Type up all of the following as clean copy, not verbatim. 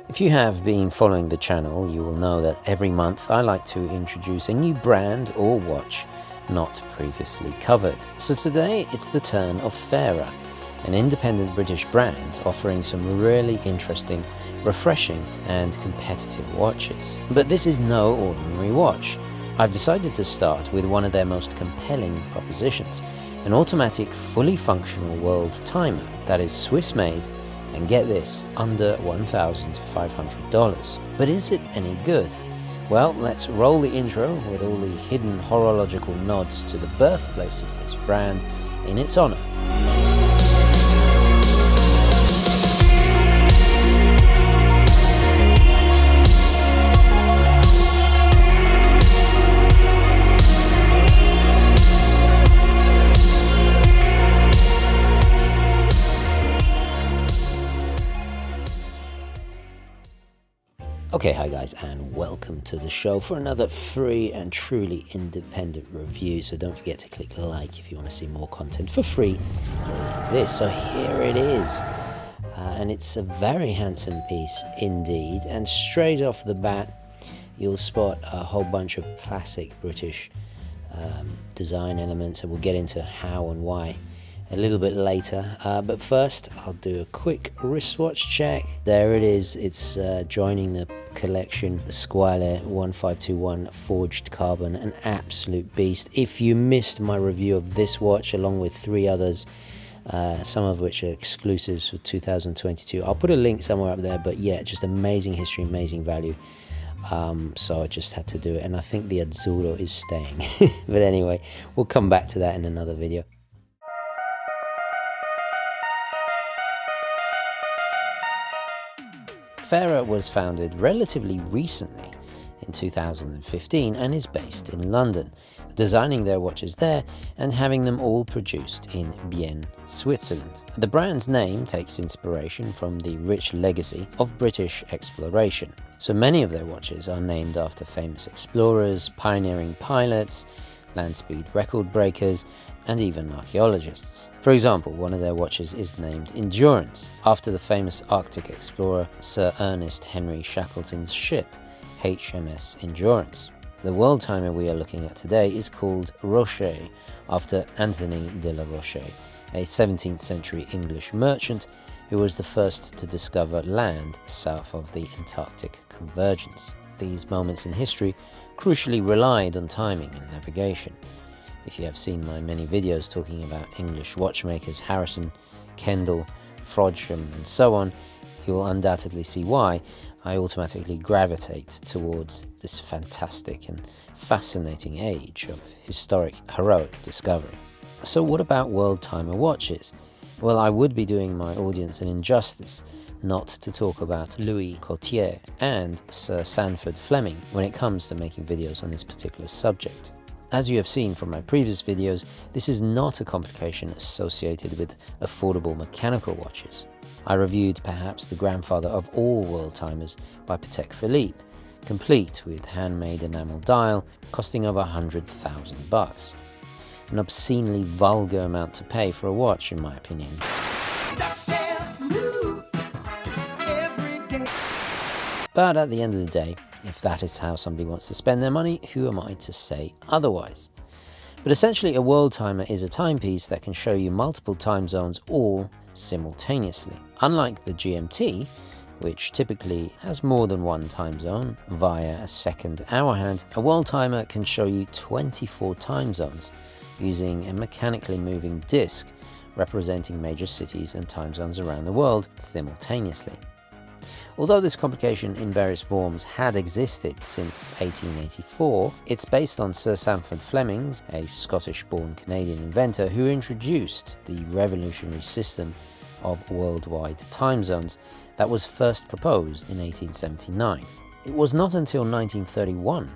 If you have been following the channel, you will know that every month I like to introduce a new brand or watch not previously covered. So today it's the turn of Farer, an independent British brand offering some really interesting, refreshing and competitive watches. But this is no ordinary watch. I've decided to start with one of their most compelling propositions, an automatic, fully functional world timer that is Swiss made and get this, under $1,500. But is it any good? Well, let's roll the intro with all the hidden horological nods to the birthplace of this brand in its honor. Okay, hi guys, and welcome to the show for another free and truly independent review. So don't forget to click like if you want to see more content for free like this. So here it is, and it's a very handsome piece indeed. And straight off the bat, you'll spot a whole bunch of classic British design elements, and we'll get into how and why a little bit later, but first I'll do a quick wristwatch check. There it is, it's joining the collection, the Squire 1521 forged carbon, an absolute beast. If you missed my review of this watch along with 3 others, some of which are exclusives for 2022, I'll put a link somewhere up there. But yeah, just amazing history, amazing value. So I just had to do it, and I think the Azzurro is staying. But anyway, we'll come back to that in another video. Farer was founded relatively recently in 2015 and is based in London, designing their watches there and having them all produced in Bienne, Switzerland. The brand's name takes inspiration from the rich legacy of British exploration, so many of their watches are named after famous explorers, pioneering pilots, land speed record breakers, and even archaeologists. For example, one of their watches is named Endurance, after the famous Arctic explorer Sir Ernest Henry Shackleton's ship, HMS Endurance. The world timer we are looking at today is called Roche, after Anthony de la Roche, a 17th century English merchant who was the first to discover land south of the Antarctic convergence. These moments in history crucially relied on timing and navigation. If you have seen my many videos talking about English watchmakers Harrison, Kendall, Frodsham and so on, you will undoubtedly see why I automatically gravitate towards this fantastic and fascinating age of historic, heroic discovery. So what about world timer watches? Well, I would be doing my audience an injustice not to talk about Louis Cartier and Sir Sanford Fleming when it comes to making videos on this particular subject. As you have seen from my previous videos, this is not a complication associated with affordable mechanical watches. I reviewed perhaps the grandfather of all world timers by Patek Philippe, complete with handmade enamel dial, costing over $100,000. An obscenely vulgar amount to pay for a watch, in my opinion. But at the end of the day, if that is how somebody wants to spend their money, who am I to say otherwise? But essentially, a world timer is a timepiece that can show you multiple time zones all simultaneously. Unlike the GMT, which typically has more than one time zone via a second hour hand, a world timer can show you 24 time zones using a mechanically moving disc representing major cities and time zones around the world simultaneously. Although this complication in various forms had existed since 1884, it's based on Sir Sanford Fleming, a Scottish-born Canadian inventor who introduced the revolutionary system of worldwide time zones that was first proposed in 1879. It was not until 1931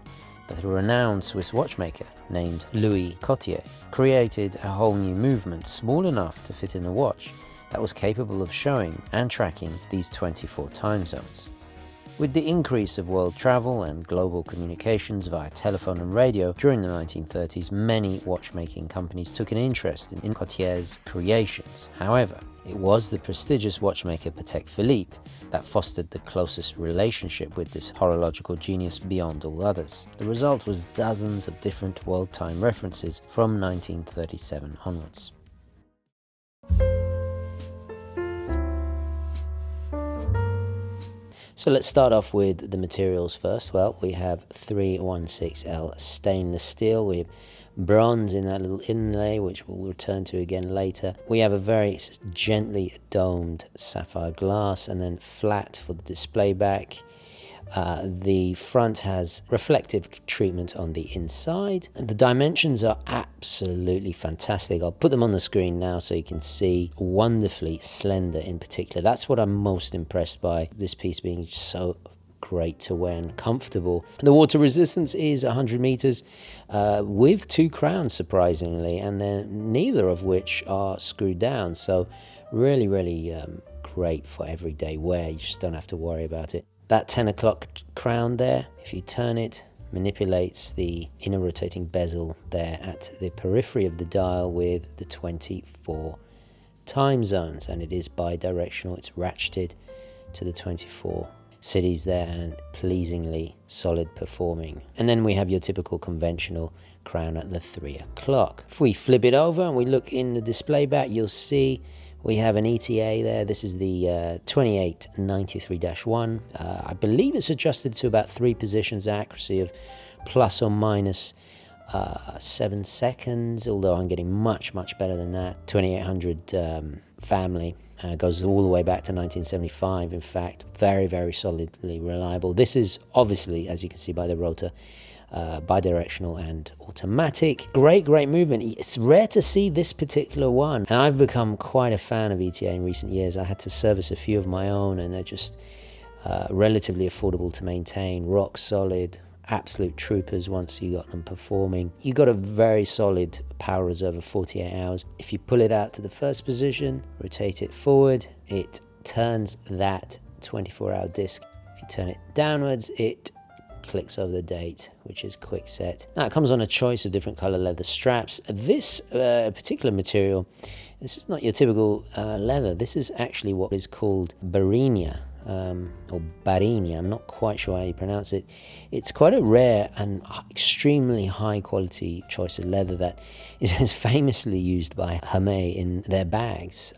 that a renowned Swiss watchmaker named Louis Cartier created a whole new movement small enough to fit in a watch that was capable of showing and tracking these 24 time zones. With the increase of world travel and global communications via telephone and radio during the 1930s, many watchmaking companies took an interest in Cartier's creations. However, it was the prestigious watchmaker Patek Philippe that fostered the closest relationship with this horological genius beyond all others. The result was dozens of different world time references from 1937 onwards. So let's start off with the materials first. Well, we have 316L stainless steel. We have bronze in that little inlay, which we'll return to again later. We have a very gently domed sapphire glass, and then flat for the display back. The front has reflective treatment on the inside. The dimensions are absolutely fantastic. I'll put them on the screen now so you can see. Wonderfully slender in particular. That's what I'm most impressed by, this piece being so great to wear and comfortable. The water resistance is 100 meters with 2 crowns, surprisingly, and then neither of which are screwed down. So really great for everyday wear. You just don't have to worry about it. That 10 o'clock crown there, if you turn it, manipulates the inner rotating bezel there at the periphery of the dial with the 24 time zones, and it is bi-directional. It's ratcheted to the 24 cities there, and pleasingly solid performing. And then we have your typical conventional crown at the 3 o'clock. If we flip it over and we look in the display back, you'll see we have an ETA there. This is the 2893-1. I believe it's adjusted to about 3 positions, accuracy of plus or minus 7 seconds, although I'm getting much better than that. 2800 family goes all the way back to 1975. In fact, very solidly reliable. This is obviously, as you can see by the rotor, bi-directional and automatic. Great movement. It's rare to see this particular one, and I've become quite a fan of ETA in recent years. I had to service a few of my own, and they're just relatively affordable to maintain, rock solid, absolute troopers once you got them performing. You got a very solid power reserve of 48 hours. If you pull it out to the first position, rotate it forward, it turns that 24-hour disc. If you turn it downwards, it clicks over the date, which is quick set. Now it comes on a choice of different color leather straps. This particular material, this is not your typical leather. This is actually what is called Barinia, or Barinia. I'm not quite sure how you pronounce it. It's quite a rare and extremely high quality choice of leather that is famously used by Hermès in their bags.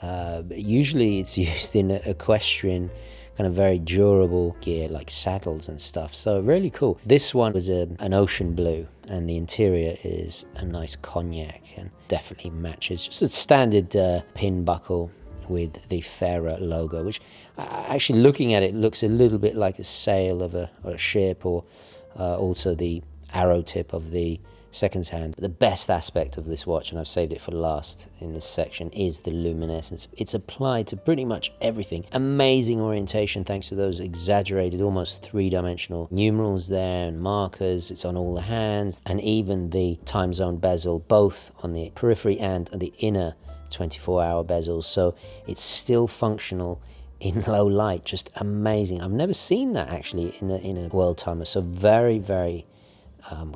Usually it's used in equestrian, kind of very durable gear like saddles and stuff. So really cool. This one was an ocean blue, and the interior is a nice cognac and definitely matches. Just a standard pin buckle with the Farer logo, which actually looking at it looks a little bit like a sail of a ship, or also the arrow tip of the seconds hand. The best aspect of this watch, and I've saved it for last in this section, is the luminescence. It's applied to pretty much everything. Amazing orientation thanks to those exaggerated, almost 3-dimensional numerals there and markers. It's on all the hands, and even the time zone bezel, both on the periphery and on the inner 24-hour bezels. So it's still functional in low light. Just amazing. I've never seen that actually in a world timer. So very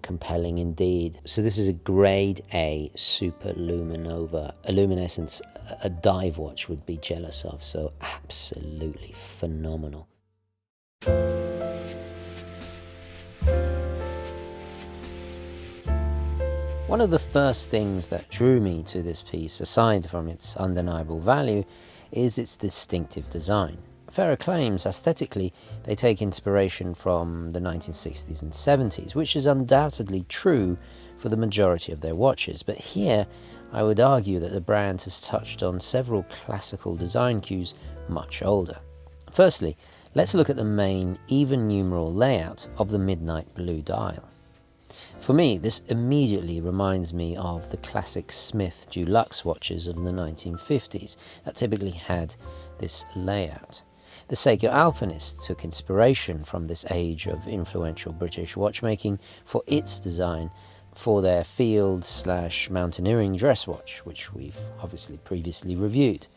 compelling indeed. So this is a grade A super luminova, a luminescence a dive watch would be jealous of. So absolutely phenomenal. One of the first things that drew me to this piece, aside from its undeniable value, is its distinctive design. Farer claims aesthetically they take inspiration from the 1960s and 70s, which is undoubtedly true for the majority of their watches, but here I would argue that the brand has touched on several classical design cues much older. Firstly, let's look at the main even numeral layout of the midnight blue dial. For me, this immediately reminds me of the classic Smith Dulux watches of the 1950s that typically had this layout. The Seiko Alpinist took inspiration from this age of influential British watchmaking for its design for their field/mountaineering dress watch, which we've obviously previously reviewed.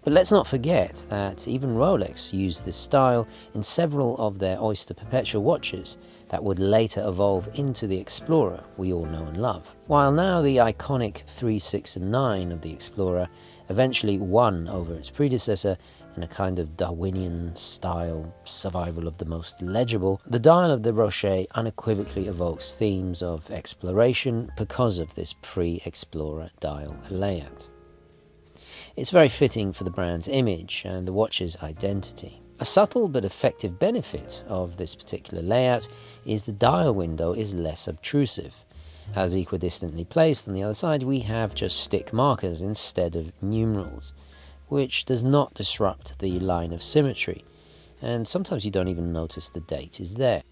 But let's not forget that even Rolex used this style in several of their Oyster Perpetual watches that would later evolve into the Explorer we all know and love. While now the iconic 3, 6 and 9 of the Explorer eventually won over its predecessor in a kind of Darwinian style survival of the most legible, the dial of the Roché unequivocally evokes themes of exploration because of this pre-Explorer dial layout. It's very fitting for the brand's image and the watch's identity. A subtle but effective benefit of this particular layout is the dial window is less obtrusive. As equidistantly placed on the other side, we have just stick markers instead of numerals, which does not disrupt the line of symmetry, and sometimes you don't even notice the date is there,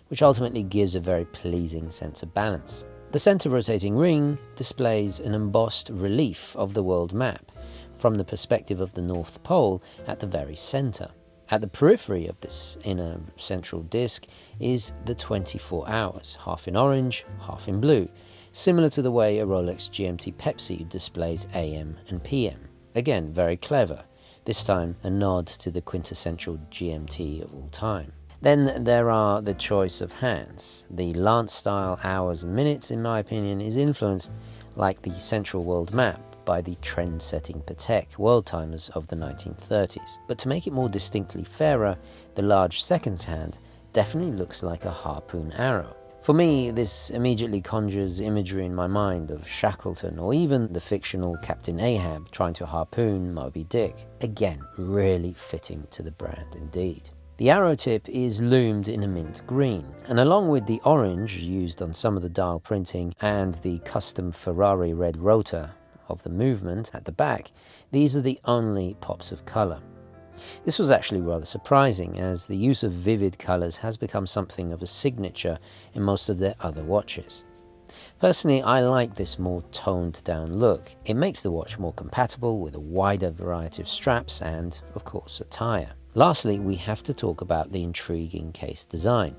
which ultimately gives a very pleasing sense of balance. The center rotating ring displays an embossed relief of the world map from the perspective of the North Pole at the very center. At the periphery of this inner central disc is the 24 hours, half in orange, half in blue, similar to the way a Rolex GMT Pepsi displays AM and PM. Again, very clever, this time a nod to the quintessential GMT of all time. Then there are the choice of hands. The Lance-style hours and minutes, in my opinion, is influenced, like the central world map, by the trend-setting Patek World Timers of the 1930s. But to make it more distinctly fairer, the large seconds hand definitely looks like a harpoon arrow. For me, this immediately conjures imagery in my mind of Shackleton or even the fictional Captain Ahab trying to harpoon Moby Dick. Again, really fitting to the brand indeed. The arrow tip is loomed in a mint green, and along with the orange used on some of the dial printing and the custom Ferrari red rotor of the movement at the back, these are the only pops of colour. This was actually rather surprising, as the use of vivid colours has become something of a signature in most of their other watches. Personally, I like this more toned down look. It makes the watch more compatible with a wider variety of straps and, of course, attire. Lastly, we have to talk about the intriguing case design.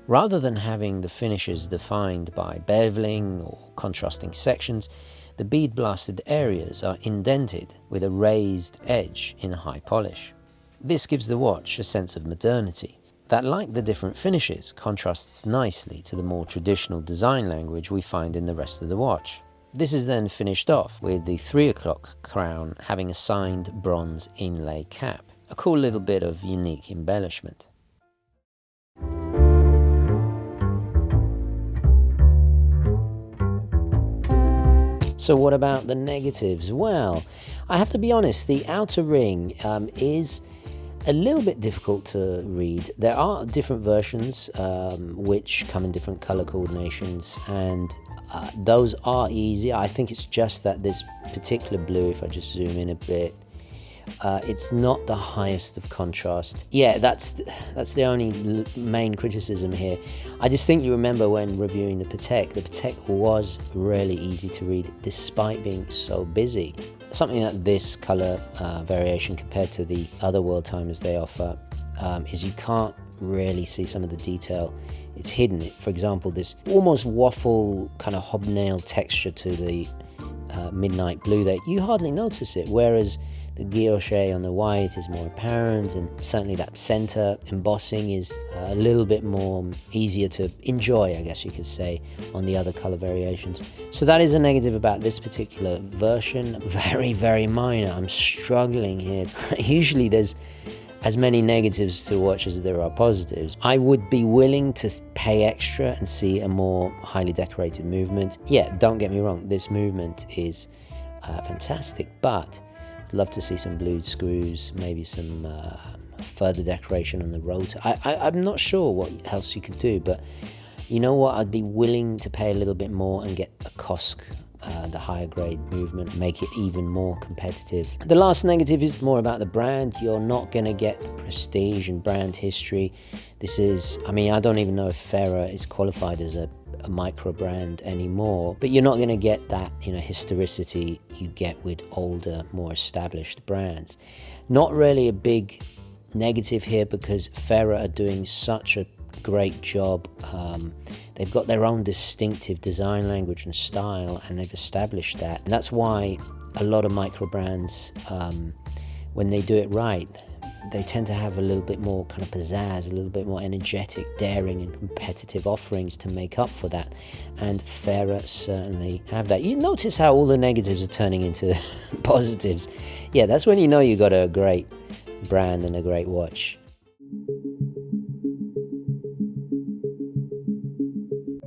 Rather than having the finishes defined by beveling or contrasting sections, the bead-blasted areas are indented with a raised edge in high polish. This gives the watch a sense of modernity that, like the different finishes, contrasts nicely to the more traditional design language we find in the rest of the watch. This is then finished off with the 3 o'clock crown having a signed bronze inlay cap. A cool little bit of unique embellishment. So what about the negatives? Well, I have to be honest, the outer ring is a little bit difficult to read. There are different versions which come in different color coordinations, and those are easy. I think it's just that this particular blue, if I just zoom in a bit, it's not the highest of contrast. Yeah, that's the only main criticism here. I distinctly remember when reviewing the Patek was really easy to read despite being so busy. Something that this color variation compared to the other World Timers they offer is you can't really see some of the detail. It's hidden. For example, this almost waffle kind of hobnail texture to the midnight blue there, you hardly notice it, whereas the guilloche on the white is more apparent, and certainly that center embossing is a little bit more easier to enjoy, I guess you could say, on the other color variations. So that is a negative about this particular version. Very, very minor. I'm struggling here. Usually there's as many negatives to watch as there are positives. I would be willing to pay extra and see a more highly decorated movement. Yeah, don't get me wrong, this movement is fantastic, but love to see some blued screws, maybe some further decoration on the rotor. I'm not sure what else you could do, but you know what? I'd be willing to pay a little bit more and get a Kosk, the higher grade movement, make it even more competitive. The last negative is more about the brand. You're not going to get the prestige and brand history. This is, I mean, I don't even know if Farer is qualified as a micro brand anymore, but you're not going to get that, historicity you get with older, more established brands. Not really a big negative here, because Farer are doing such a great job. They've got their own distinctive design language and style, and they've established that. And that's why a lot of micro brands when they do it right, they tend to have a little bit more kind of pizzazz, a little bit more energetic, daring and competitive offerings to make up for that. And Farer certainly have that. You notice how all the negatives are turning into positives. Yeah, that's when you know you got a great brand and a great watch.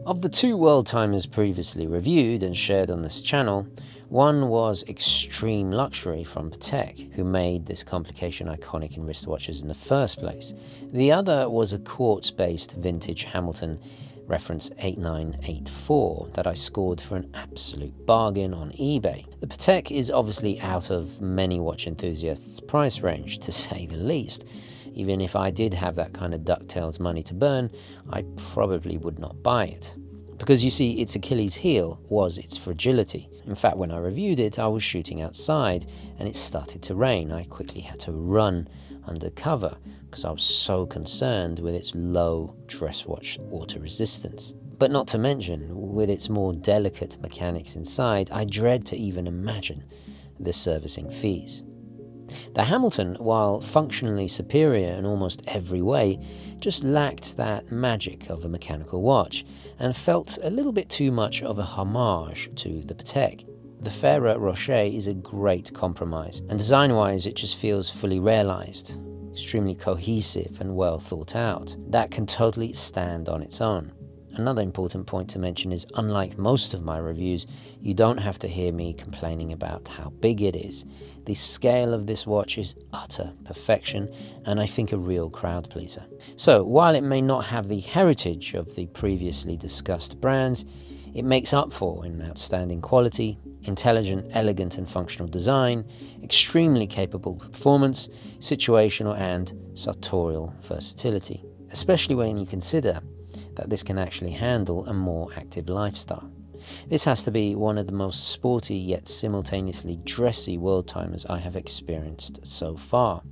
Of the two world timers previously reviewed and shared on this channel, one was Extreme Luxury from Patek, who made this complication iconic in wristwatches in the first place. The other was a quartz-based vintage Hamilton reference 8984 that I scored for an absolute bargain on eBay. The Patek is obviously out of many watch enthusiasts' price range, to say the least. Even if I did have that kind of DuckTales money to burn, I probably would not buy it. Because you see, its Achilles heel was its fragility. In fact, when I reviewed it, I was shooting outside and it started to rain. I quickly had to run under cover because I was so concerned with its low dress watch water resistance. But not to mention, with its more delicate mechanics inside, I dread to even imagine the servicing fees. The Hamilton, while functionally superior in almost every way, just lacked that magic of a mechanical watch and felt a little bit too much of a homage to the Patek. The Farer Roché is a great compromise, and design-wise it just feels fully realized, extremely cohesive and well thought out. That can totally stand on its own. Another important point to mention is, unlike most of my reviews, you don't have to hear me complaining about how big it is. The scale of this watch is utter perfection, and I think a real crowd pleaser. So, while it may not have the heritage of the previously discussed brands, it makes up for in outstanding quality, intelligent, elegant and functional design, extremely capable performance, situational and sartorial versatility, especially when you consider that this can actually handle a more active lifestyle. This has to be one of the most sporty yet simultaneously dressy world timers I have experienced so far.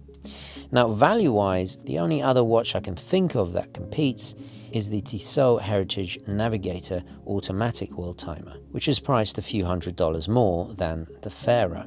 Now, value-wise, the only other watch I can think of that competes is the Tissot Heritage Navigator Automatic World Timer, which is priced a few $100s more than the Farer.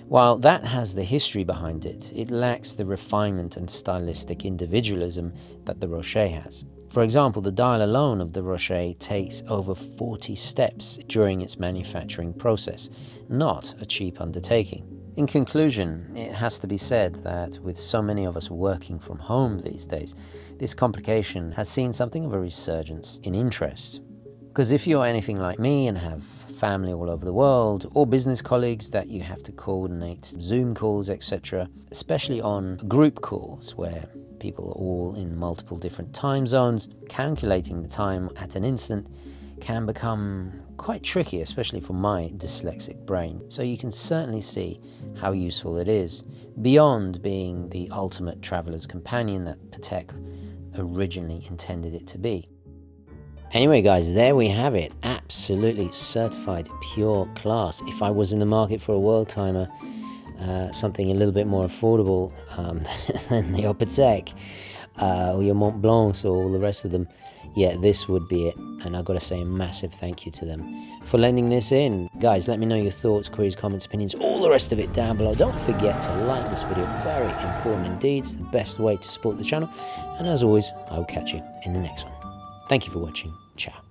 While that has the history behind it, it lacks the refinement and stylistic individualism that the Roché has. For example, the dial alone of the Roché takes over 40 steps during its manufacturing process, not a cheap undertaking. In conclusion, it has to be said that with so many of us working from home these days, this complication has seen something of a resurgence in interest. Because if you're anything like me and have family all over the world, or business colleagues that you have to coordinate Zoom calls, etc., especially on group calls where people are all in multiple different time zones, calculating the time at an instant can become quite tricky, especially for my dyslexic brain. So you can certainly see how useful it is, beyond being the ultimate traveler's companion that Patek originally intended it to be. Anyway guys, there we have it. Absolutely certified pure class. If I was in the market for a world timer, something a little bit more affordable than the Patek or your Mont Blancs or all the rest of them, yeah, this would be it. And I've got to say a massive thank you to them for lending this in. Guys, let me know your thoughts, queries, comments, opinions, all the rest of it down below. Don't forget to like this video, very important indeed. It's the best way to support the channel. And as always, I will catch you in the next one. Thank you for watching. Ciao.